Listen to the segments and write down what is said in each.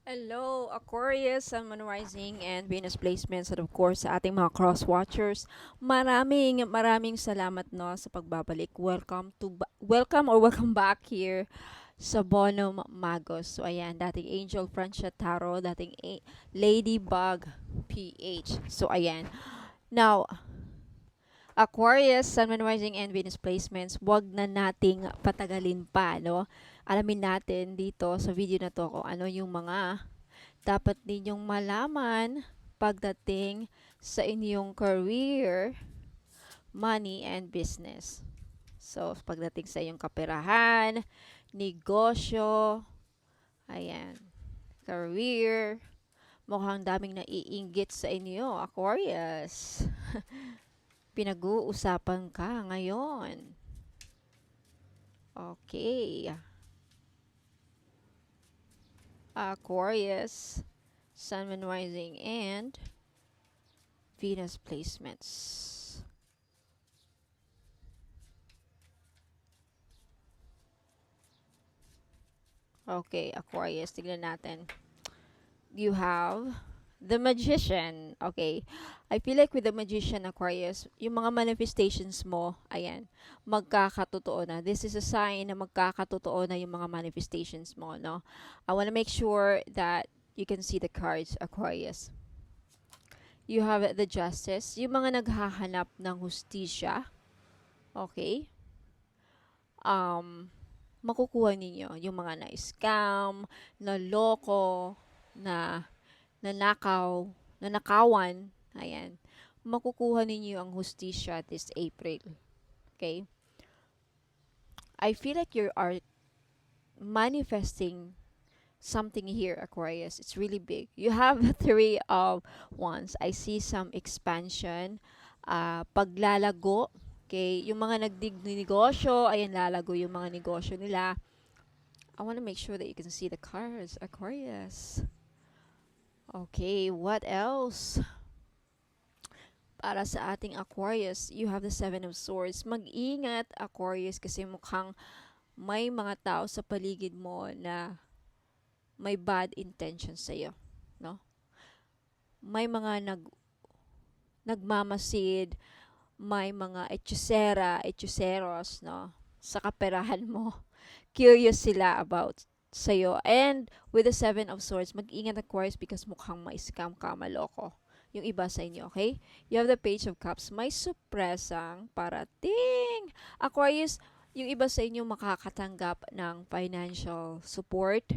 Hello, Aquarius, Sun, Moon Rising, and Venus placements, at of course sa ating mga cross-watchers. Maraming salamat no sa pagbabalik. Welcome back here sa Bonum Magos. So ayan, dating Angel Francia Tarot, dating Ladybug PH. So ayan. Now, Aquarius, Sun, Moon Rising, and Venus placements, wag na nating patagalin pa, no? Alamin natin dito sa video na to kung ano yung mga dapat ninyong malaman pagdating sa inyong career, money, and business. So, pagdating sa inyong kaperahan, negosyo, ayan, career, mukhang daming naiinggit sa inyo, Aquarius. Pinag-uusapan ka ngayon. Okay. Aquarius, Sun, Moon, Rising, and Venus placements. Okay, Aquarius, tignan natin. You have the Magician. Okay. I feel like with the Magician, Aquarius, yung mga manifestations mo, ayan, magkakatotoo na. This is a sign na magkakatotoo na yung mga manifestations mo, no? I want to make sure that you can see the cards, Aquarius. You have the Justice. Yung mga naghahanap ng hustisya, okay? Makukuha ninyo yung mga na-scam, na-loko, na nanakaw, nanakawan, ayan, makukuha ninyo ang hustisya this April. Okay? I feel like you are manifesting something here, Aquarius. It's really big. You have the Three of Wands. I see some expansion, paglalago. Okay? Yung mga negosyo, ayan, lalago yung mga negosyo nila. I want to make sure that you can see the cards, Aquarius. Okay, what else? Para sa ating Aquarius, you have the Seven of Swords. Mag-ingat, Aquarius, kasi mukhang may mga tao sa paligid mo na may bad intentions sa'yo, no? May mga nagmamasid, may mga echuseros, no? Sa kaperahan mo. Curious sila about sa'yo. And with the Seven of Swords, mag-ingat, Aquarius, because mukhang ma-scam ka, maloko yung iba sa inyo, okay? You have the Page of Cups. May supresang parating. Aquarius, yung iba sa inyo makakatanggap ng financial support,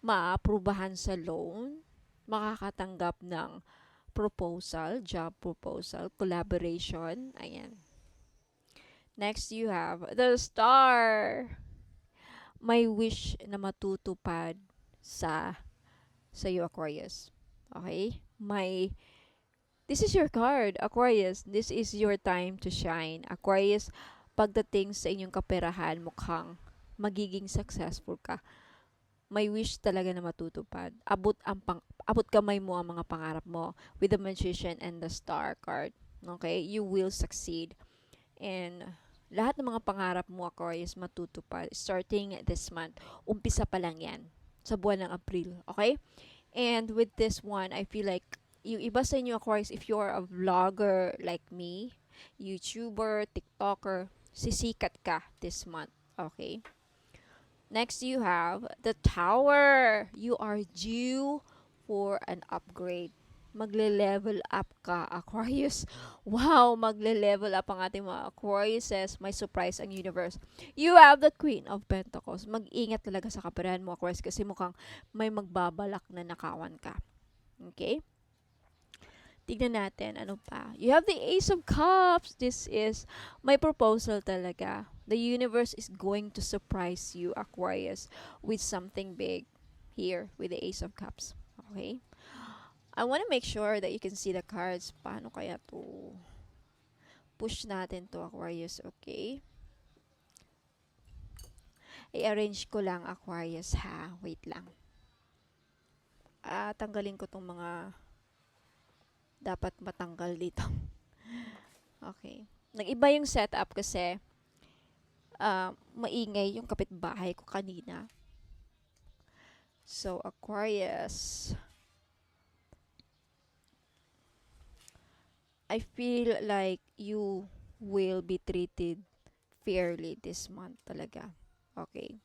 maaprubahan sa loan, makakatanggap ng proposal, job proposal, collaboration. Ayan. Next, you have the Star. May wish na matutupad sa iyo, Aquarius. Okay? This is your card, Aquarius. This is your time to shine. Aquarius, pagdating sa inyong kaperahan, mukhang magiging successful ka. May wish talaga na matutupad. Abot kamay mo ang mga pangarap mo with the Magician and the Star card. Okay? You will succeed. And lahat ng mga pangarap mo, Aquarius, matutupad. Starting this month. Umpisa pa lang yan. Sa buwan ng April. Okay? And with this one, I feel like yung iba sa inyo, Aquarius, if you're a vlogger like me, YouTuber, TikToker, sisikat ka this month. Okay? Next, you have the Tower. You are due for an upgrade. Magle-level up ka, Aquarius. Wow, magle-level up ang ating mga Aquariuses. May surprise ang universe. You have the Queen of Pentacles. Mag-ingat talaga sa kaperahan mo, Aquarius, kasi mukhang may magbabalak na nakawan ka. Okay? Tignan natin, ano pa. You have the Ace of Cups. This is my proposal talaga. The universe is going to surprise you, Aquarius, with something big here with the Ace of Cups. Okay? I want to make sure that you can see the cards. Paano kaya to push natin to, Aquarius? Okay? I-arrange ko lang, Aquarius, ha? Wait lang. Tanggalin ko tong mga dapat matanggal dito. Okay. Nag-iba yung setup kasi maingay yung kapitbahay ko kanina. So, Aquarius, I feel like you will be treated fairly this month talaga. Okay.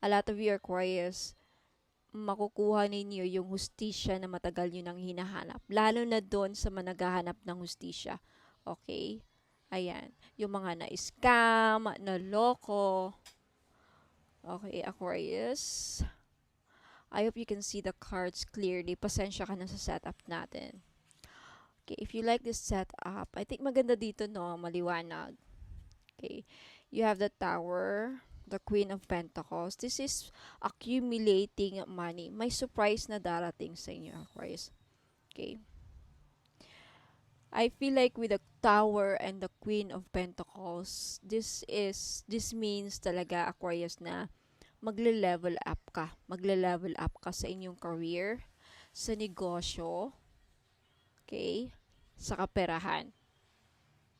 A lot of you Aquarius, makukuha ninyo yung hustisya na matagal nyo nang hinahanap. Lalo na doon sa managahanap ng hustisya. Okay? Ayan. Yung mga na-scam, na-loko. Okay, Aquarius. I hope you can see the cards clearly. Pasensya ka na sa setup natin. Okay, if you like this setup, I think maganda dito, no? Maliwanag. Okay. You have the Tower, the Queen of Pentacles. This is accumulating money. May surprise na darating sa inyo, Aquarius. Okay. I feel like with the Tower and the Queen of Pentacles, this means talaga, Aquarius, na magle-level up ka. Magle-level up ka sa inyong career, sa negosyo, okay, sa kaperahan.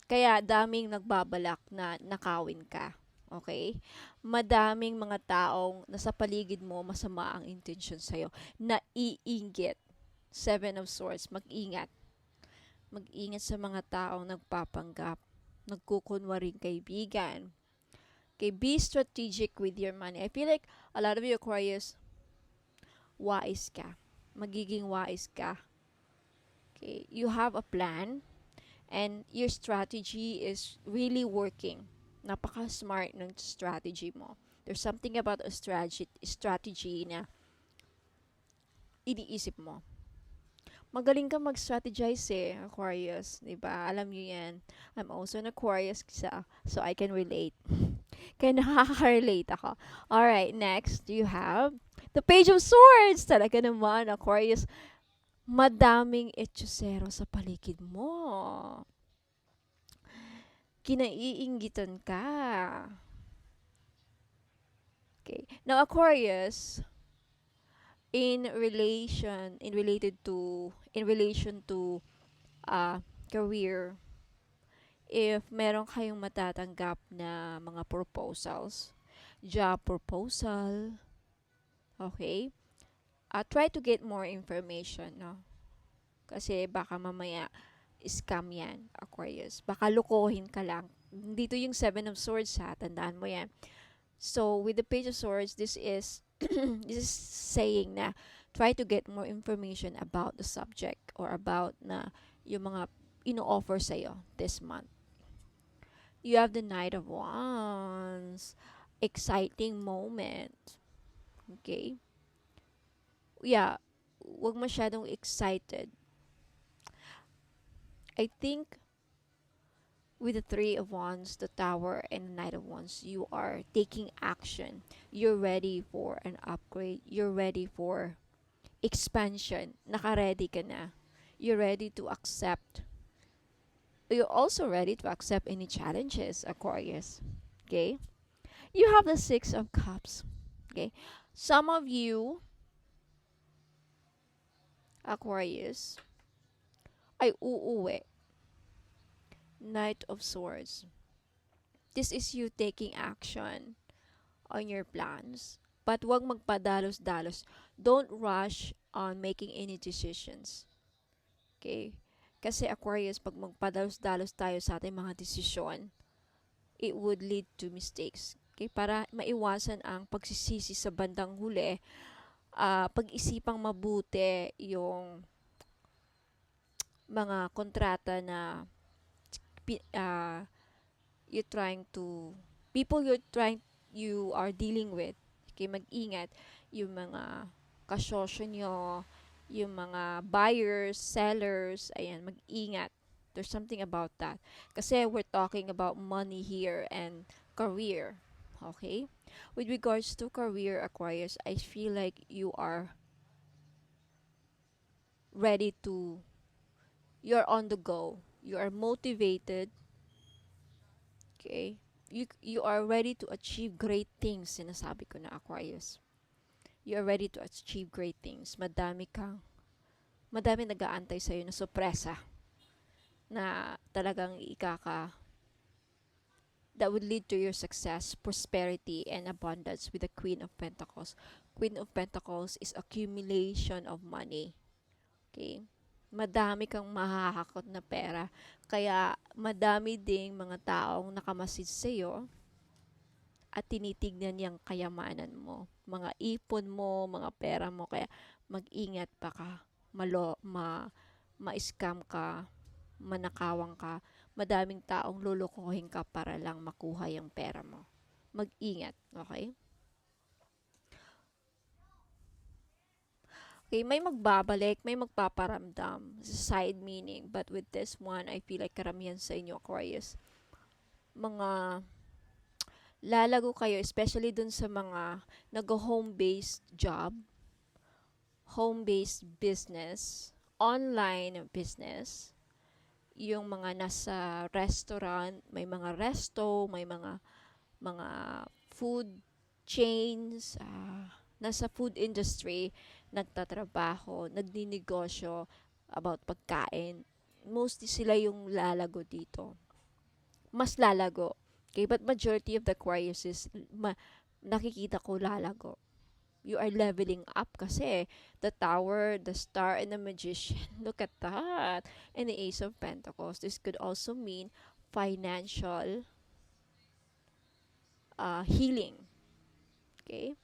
Kaya daming nagbabalak na nakawin ka. Okay? Madaming mga taong nasa paligid mo masama ang intention sa'yo. Naiinggit. Seven of Swords. Mag-ingat. Mag-ingat sa mga taong nagpapanggap. Nagkukunwaring kaibigan. Okay, be strategic with your money. I feel like a lot of you Aquarius, wise ka. Magiging wise ka. Okay, you have a plan and your strategy is really working. Napaka-smart ng strategy mo. There's something about a strategy na iniisip mo. Magaling ka mag-strategize Aquarius, 'di ba? Alam niyo 'yan. I'm also an Aquarius so I can relate. Kaya nakaka-relate ako. All right, next you have the Page of Swords. Talaga naman, Aquarius, madaming etchosero sa paligid mo. Kinaiinggitan ka. Okay. Now, Aquarius, in relation to career, if meron kayong matatanggap na mga proposals, job proposal, okay, try to get more information, no? Kasi baka mamaya scam yan, Aquarius. Baka lukohin ka lang. Dito yung Seven of Swords, ha? Tandaan mo yan. So, with the Page of Swords, this is this is saying na try to get more information about the subject or about na yung mga ino-offer sa'yo this month. You have the Knight of Wands. Exciting moment. Okay? Yeah, wag masyadong excited. I think with the Three of Wands, the Tower, and the Knight of Wands, you are taking action. You're ready for an upgrade. You're ready for expansion. Naka-ready ka na. You're ready to accept. You're also ready to accept any challenges, Aquarius. Okay? You have the Six of Cups. Okay? Some of you, Aquarius, ay uuwi. Knight of Swords. This is you taking action on your plans. But wag magpadalos-dalos. Don't rush on making any decisions. Okay? Kasi Aquarius, pag magpadalos-dalos tayo sa ating mga desisyon, it would lead to mistakes. Okay? Para maiwasan ang pagsisisi sa bandang huli, pag-isipang mabuti yung mga kontrata na you're trying to you are dealing with. Okay, mag-ingat yung mga kasosyo nyo, yung mga buyers, sellers, ayan, mag-ingat. There's something about that. Kasi we're talking about money here and career. Okay? With regards to career, Aquarius, I feel like you are ready to, you're on the go. You are motivated. Okay? You are ready to achieve great things, sinasabi ko na, Aquarius. You are ready to achieve great things. Madami nag-aantay sa'yo na sorpresa na talagang that would lead to your success, prosperity, and abundance with the Queen of Pentacles. Queen of Pentacles is accumulation of money. Okay? Madami kang mahahakot na pera. Kaya madami ding mga taong nakamasid sa'yo at tinitignan yung kayamanan mo. Mga ipon mo, mga pera mo. Kaya mag-ingat pa ka. Ma-scam ka, manakawang ka. Madaming taong lulukuhin ka para lang makuha yung pera mo. Mag-ingat, okay? Okay, may magbabalik, may magpaparamdam. Side meaning. But with this one, I feel like karamihan sa inyo, Aquarius, mga lalago kayo, especially dun sa mga nag-home-based job, home-based business, online business, yung mga nasa restaurant, may mga resto, may mga food chains, nasa food industry, nagtatrabaho, nagninegosyo about pagkain. Mostly sila yung lalago dito. Mas lalago. Okay, but majority of the Aquarius is nakikita ko lalago. You are leveling up kasi the Tower, the Star, and the Magician. Look at that. And the Ace of Pentacles. This could also mean financial healing. Okay?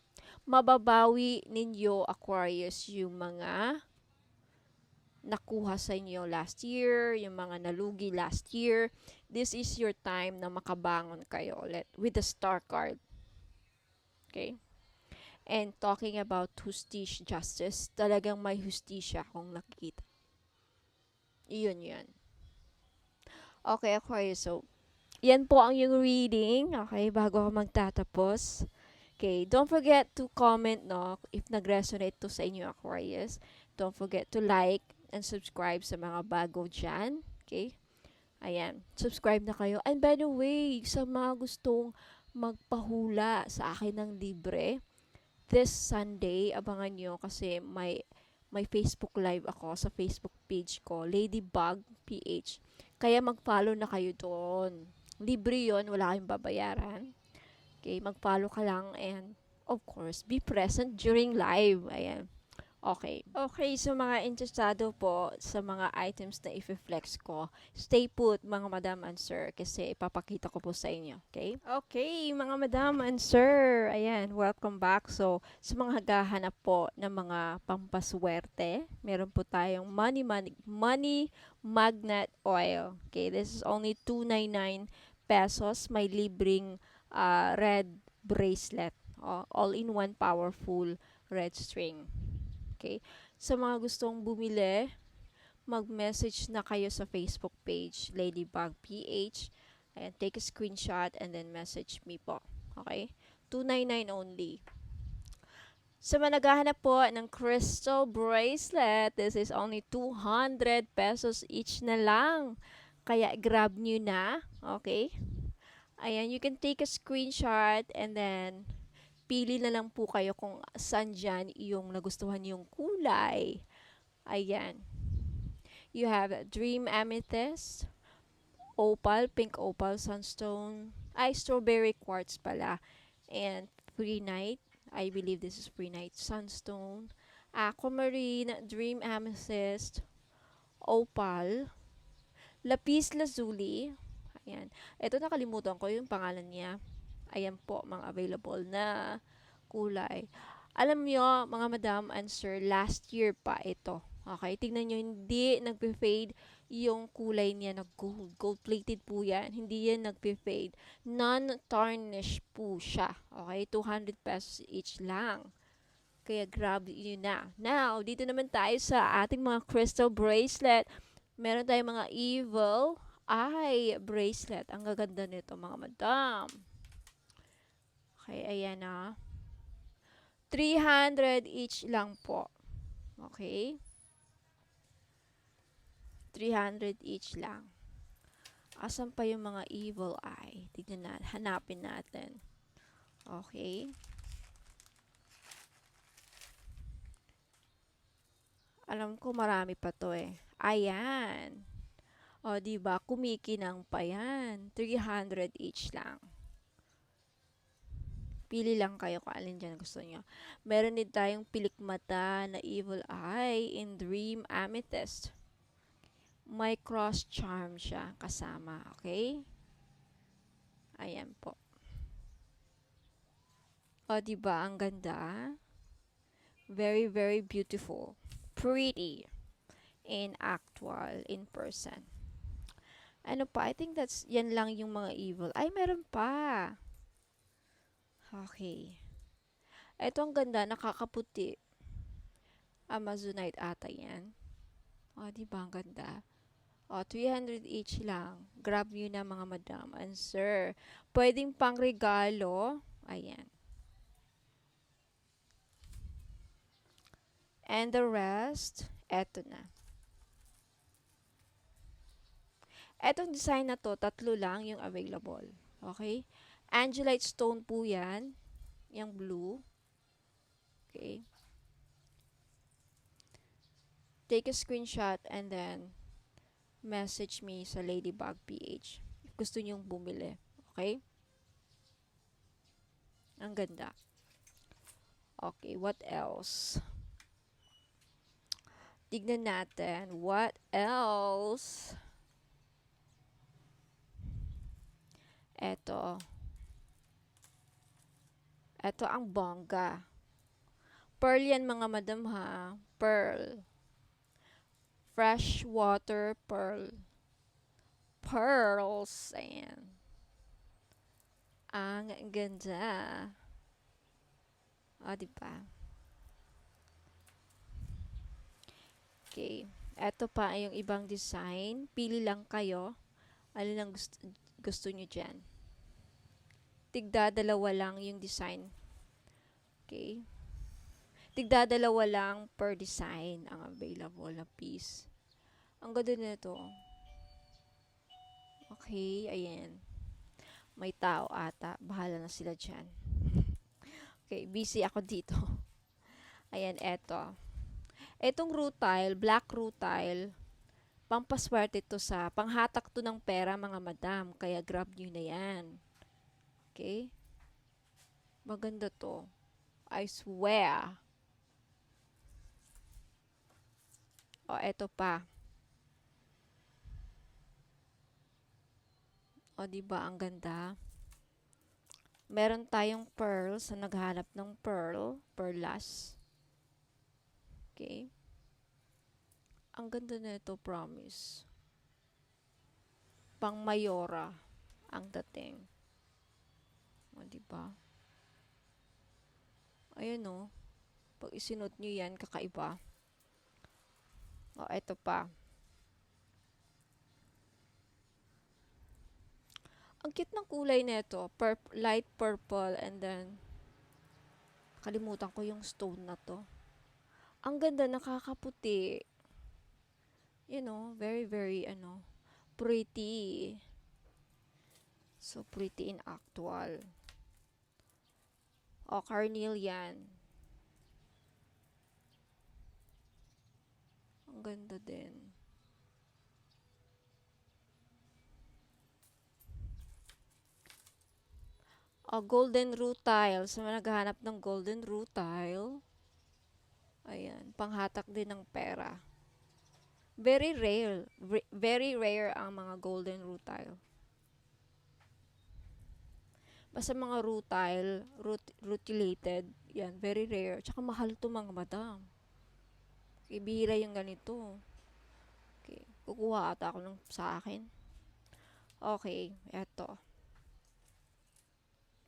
Mababawi ninyo, Aquarius, yung mga nakuha sa inyo last year, yung mga nalugi last year. This is your time na makabangon kayo ulit with the Star card. Okay? And talking about justice, talagang may hustisya akong nakikita. Iyon yun. Okay, Aquarius. So, yan po ang yung reading. Okay, bago ako magtatapos. Okay, don't forget to comment, no, if nag-resonate to sa inyo, Aquarius. Don't forget to like and subscribe sa mga bago dyan. Okay? Ayan, subscribe na kayo. And by the way, sa mga gustong magpahula sa akin ng libre, this Sunday, abangan nyo kasi may Facebook Live ako sa Facebook page ko, Ladybug PH. Kaya mag-follow na kayo doon. Libre yon, wala kayong babayaran. Okay, mag-follow ka lang and of course, be present during live. Ayan. Okay. Okay, so mga interesado po sa mga items na i-flex ko, stay put mga madam and sir kasi ipapakita ko po sa inyo. Okay? Okay, mga madam and sir, ayan, welcome back. So, sa mga naghahanap po ng mga pampaswerte, meron po tayong money magnet oil. Okay, this is only 299 pesos. May libreng red bracelet. All-in-one powerful red string. Okay? Sa mga gustong bumili, mag-message na kayo sa Facebook page, Ladybug PH. And take a screenshot and then message me po. Okay? 299 only. Sa mga naghahanap po ng crystal bracelet, this is only 200 pesos each na lang. Kaya grab nyo na. Okay? Ayan, you can take a screenshot and then pili na lang po kayo kung saan dyan yung nagustuhan yung kulay. Ayan. You have Dream Amethyst, Opal, Pink Opal, Sunstone, Strawberry Quartz pala, and Free Night. I believe this is Free Night. Sunstone, Aquamarine, Dream Amethyst, Opal, Lapis Lazuli. Ayan. Ito nakalimutan ko yung pangalan niya. Ayan po, mga available na kulay. Alam nyo, mga madam and sir, last year pa ito. Okay, tingnan nyo, hindi nagpe-fade yung kulay niya na gold. Gold-plated po yan. Hindi yan nagpe-fade. Non-tarnish po siya. Okay, 200 pesos each lang. Kaya grab yun na. Now, dito naman tayo sa ating mga crystal bracelet. Meron tayong mga evil eye bracelet. Ang gaganda nito, mga madam. Okay, ayan na. 300 each lang po. Okay? 300 each lang. Asan pa yung mga evil eye? Tignan natin. Hanapin natin. Okay? Alam ko marami pa to eh. Ayan. O, diba? Kumikinang pa yan. 300 each lang. Pili lang kayo kung alin dyan gusto nyo. Meron din tayong pilikmata na evil eye in dream amethyst. May cross charm siya kasama, okay? Ayan po. O, diba? Ang ganda. Very, very beautiful. Pretty. In actual, in person. Ano pa? I think yan lang yung mga evil. Ay, meron pa. Okay. Ito ang ganda, nakakaputi. Amazonite ata yan. O, diba? Ang ganda. O, 300 each lang. Grab nyo na mga madam and sir. Pwedeng pang regalo. Ayan. And the rest, eto na. Etong design na to, 3 lang yung available. Okay? Angelite stone po yan. Yung blue. Okay? Take a screenshot and then message me sa Ladybug PH. If gusto nyong bumili. Okay? Ang ganda. Okay, what else? Tignan natin. What else? Eto. Eto ang bongga. Pearl yan mga madam ha. Pearl. Freshwater pearl. Pearls. Ayan. Ang ganda. O, diba? Okay. Eto pa yung ibang design. Pili lang kayo. Alin ang gusto nyo dyan. Tigda-dalawa lang yung design. Okay. Tigda-dalawa lang per design ang available na piece. Ang ganda nito. Okay, ayan. May tao ata. Bahala na sila dyan. Okay, busy ako dito. Ayan, eto. Etong rutile, black rutile, pampaswerte to sa, panghatak to ng pera mga madam. Kaya grab nyo na yan. Okay? Maganda to. I swear. O, eto pa. O, diba ang ganda? Meron tayong pearl sa naghanap ng pearl, perlas. Okay? Ang ganda na ito, promise. Pang mayora ang dating. O, diba? Ayan o. Pag isinot nyo yan, kakaiba. O, eto pa. Ang cute ng kulay nito. Light purple and then kalimutan ko yung stone na to. Ang ganda, nakakaputi. You know, very, very, pretty. So, pretty in actual. O, carnelian. Ang ganda din. O, golden rutile. So, naghahanap ng golden rutile. Ayan, panghatak din ng pera. Very rare. Very rare ang mga golden rutile. Basta mga rutile, rutilated, yan, very rare. Tsaka mahal to mga madam. Okay, bihira yung ganito. Okay, kukuha ata ako ng sa akin. Okay, eto.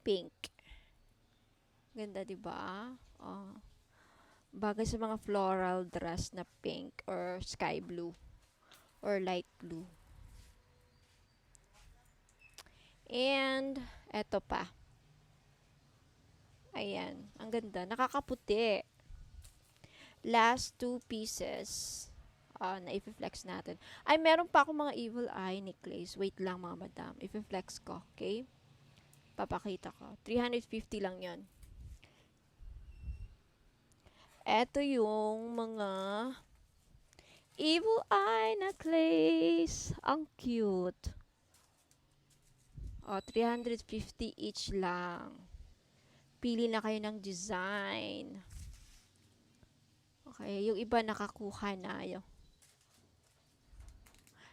Pink. Ganda, diba? Oh. Bagay sa mga floral dress na pink or sky blue or light blue. And, eto pa. Ayan, ang ganda. Nakakaputi. Last 2 pieces na i-flex natin. Ay, meron pa akong mga evil eye necklace. Wait lang mga madam. I-flex ko, okay? Papakita ko. 350 lang yon. Eto yung mga evil eye necklace. Ang cute. O, 350 each lang. Pili na kayo ng design. Okay, yung iba nakakuha na.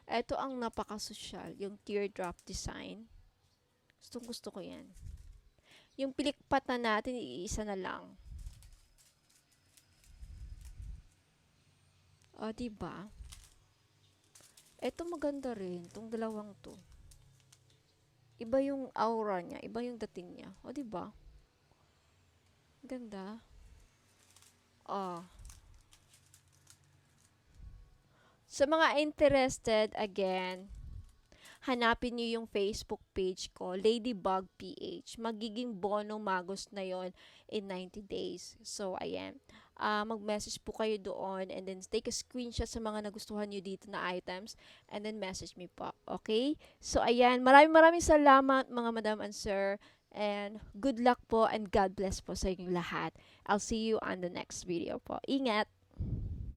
Ito ang napaka-social, yung teardrop design. Gustong gusto ko yan. Yung pilikpat na natin, iisa na lang. O, diba? Ito maganda rin, tong dalawang to. Iba yung aura niya, iba yung dating niya. O, diba? Ganda. O. Sa mga interested, again, hanapin niyo yung Facebook page ko, Ladybug PH. Magiging bono magos na yon in 90 days. So, ayan. Mag-message po kayo doon and then take a screenshot sa mga nagustuhan nyo dito na items and then message me po. Okay? So, ayan. Maraming salamat mga madam and sir. And good luck po and God bless po sa inyong lahat. I'll see you on the next video po. Ingat!